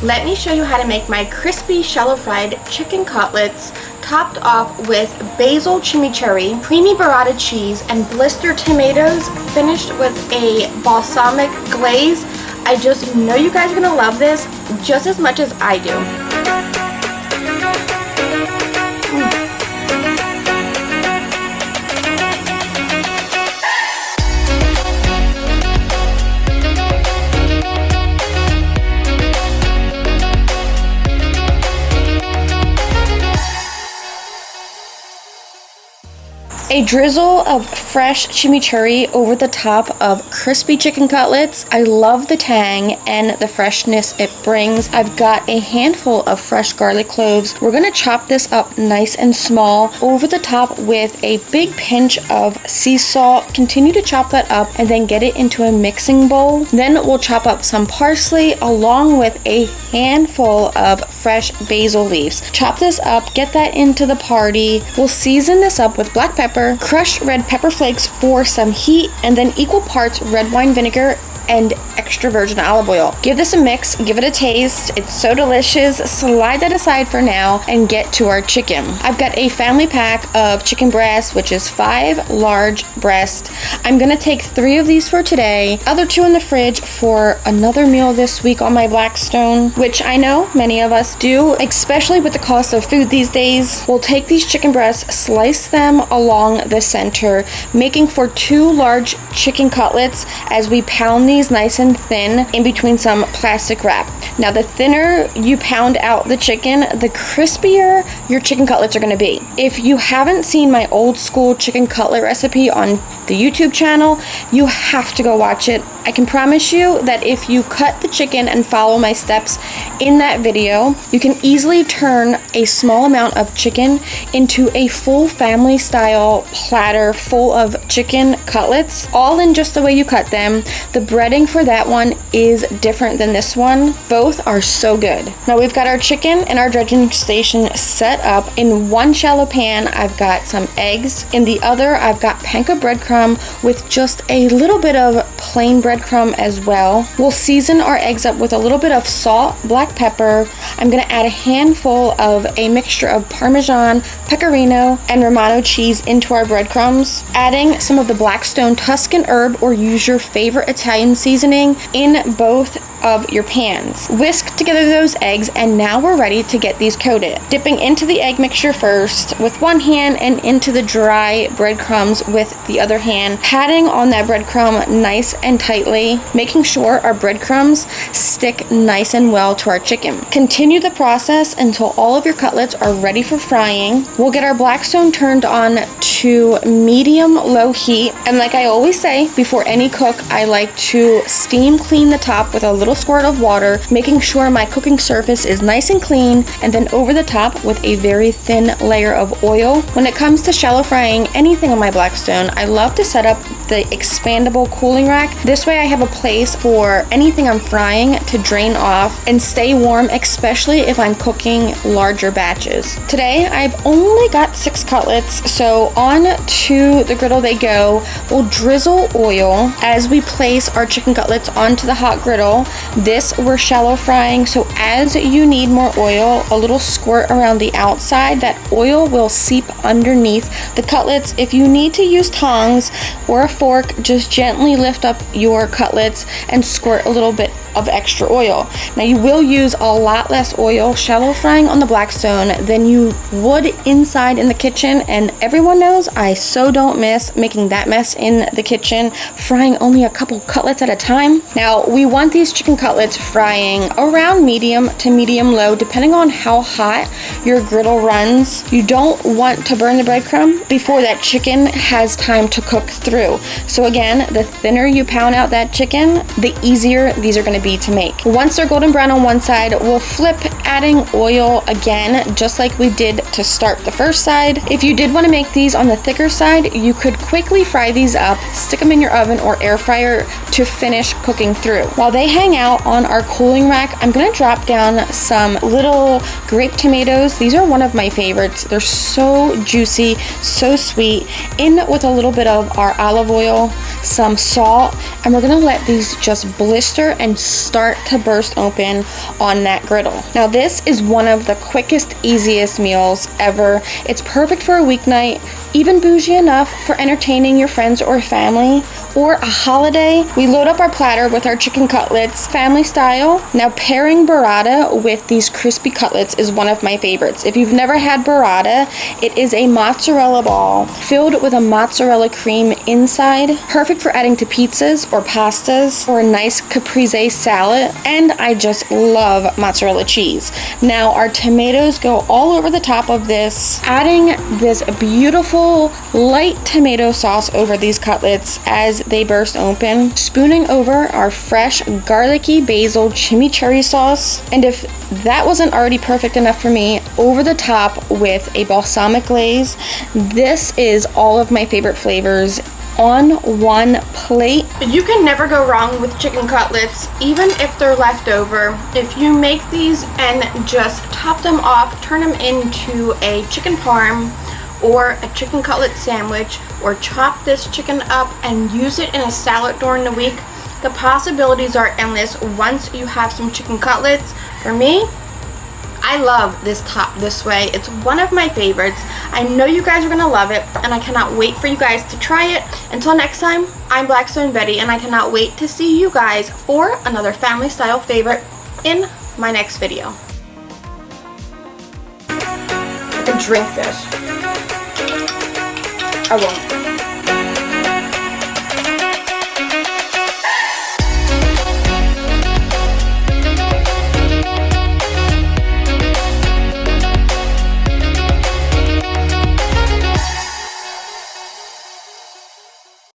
Let me show you how to make my crispy shallow fried chicken cutlets topped off with Basil Chimichurri, creamy burrata cheese, and blistered tomatoes, finished with a balsamic glaze. I just know you guys are gonna love this just as much as I do. A drizzle of fresh chimichurri over the top of crispy chicken cutlets. I love the tang and the freshness it brings. I've got a handful of fresh garlic cloves. We're gonna chop this up nice and small over the top with a big pinch of sea salt. Continue to chop that up and then get it into a mixing bowl. Then we'll chop up some parsley along with a handful of fresh basil leaves. Chop this up, get that into the party. We'll season this up with black pepper, crushed red pepper flakes for some heat, and then equal parts red wine vinegar and extra virgin olive oil. Give this a mix, give it a taste. It's so delicious. Slide that aside for now and get to our chicken. I've got a family pack of chicken breasts, which is 5 large breasts. I'm gonna take 3 of these for today, other 2 in the fridge for another meal this week on my Blackstone, which I know many of us do, especially with the cost of food these days. We'll take these chicken breasts, slice them along the center, making for 2 large chicken cutlets as we pound these nice and thin in between some plastic wrap. Now, the thinner you pound out the chicken, the crispier your chicken cutlets are going to be. If you haven't seen my old school chicken cutlet recipe on the YouTube channel, you have to go watch it. I can promise you that if you cut the chicken and follow my steps in that video, you can easily turn a small amount of chicken into a full family style platter full of chicken cutlets, all in just the way you cut them. The breading for that one is different than this one. Both are so good. Now we've got our chicken and our dredging station set up. In one shallow pan, I've got some eggs. In the other, I've got panko breadcrumb with just a little bit of plain breadcrumb as well. We'll season our eggs up with a little bit of salt, black pepper. I'm gonna add a handful of a mixture of Parmesan, pecorino, and Romano cheese into our breadcrumbs. Adding some of the Blackstone Tuscan herb, or use your favorite Italian seasoning in both of your pans. Whisk together those eggs, and now we're ready to get these coated. Dipping into the egg mixture first with one hand and into the dry breadcrumbs with the other hand, patting on that breadcrumb nice and tightly, making sure our breadcrumbs stick nice and well to our chicken. Continue the process until all of your cutlets are ready for frying. We'll get our Blackstone turned on to medium-low heat, and like I always say, before any cook, I like to steam clean the top with a little squirt of water, making sure my cooking surface is nice and clean, and then over the top with a very thin layer of oil. When it comes to shallow frying anything on my Blackstone, I love to set up the expandable cooling rack. This way I have a place for anything I'm frying to drain off and stay warm, especially if I'm cooking larger batches. Today I've only got 6 cutlets, so on to the griddle they go. We'll drizzle oil as we place our chicken cutlets onto the hot griddle. This we're shallow frying, so as you need more oil, a little squirt around the outside. That oil will seep underneath the cutlets. If you need to use tongs or a fork, just gently lift up your cutlets and squirt a little bit of extra oil. Now you will use a lot less oil shallow frying on the Blackstone than you would inside in the kitchen, and everyone knows I so don't miss making that mess in the kitchen, frying only a couple cutlets at a time. Now we want these chicken cutlets frying around medium to medium low, depending on how hot your griddle runs. You don't want to burn the breadcrumb before that chicken has time to cook through. So again, the thinner you pound out that chicken, the easier these are going to be to make. Once they're golden brown on one side, we'll flip, adding oil again, just like we did to start the first side. If you did want to make these on the thicker side, you could quickly fry these up, stick them in your oven or air fryer to finish cooking through. While they hang out on our cooling rack, I'm gonna drop down some little grape tomatoes. These are one of my favorites. They're so juicy, so sweet, in with a little bit of our olive oil, some salt, and we're gonna let these just blister and start to burst open on that griddle. Now this is one of the quickest, easiest meals ever. It's perfect for a weeknight, even bougie enough for entertaining your friends or family, or a holiday. We load up our platter with our chicken cutlets, family style. Now pairing burrata with these crispy cutlets is one of my favorites. If you've never had burrata, it is a mozzarella ball filled with a mozzarella cream inside, perfect for adding to pizzas or pastas or a nice caprese salad, and I just love mozzarella cheese. Now our tomatoes go all over the top of this, adding this beautiful light tomato sauce over these cutlets as they burst open, spooning over our fresh garlicky basil chimichurri sauce, and if that wasn't already perfect enough for me, over the top with a balsamic glaze. This is all of my favorite flavors on one plate. You can never go wrong with chicken cutlets, even if they're left over. If you make these and just top them off, turn them into a chicken parm or a chicken cutlet sandwich, or chop this chicken up and use it in a salad during the week, the possibilities are endless once you have some chicken cutlets. For me, I love this top this way. It's one of my favorites. I know you guys are gonna love it, and I cannot wait for you guys to try it. Until next time, I'm Blackstone Betty, and I cannot wait to see you guys for another family style favorite in my next video. I can drink this. I won't.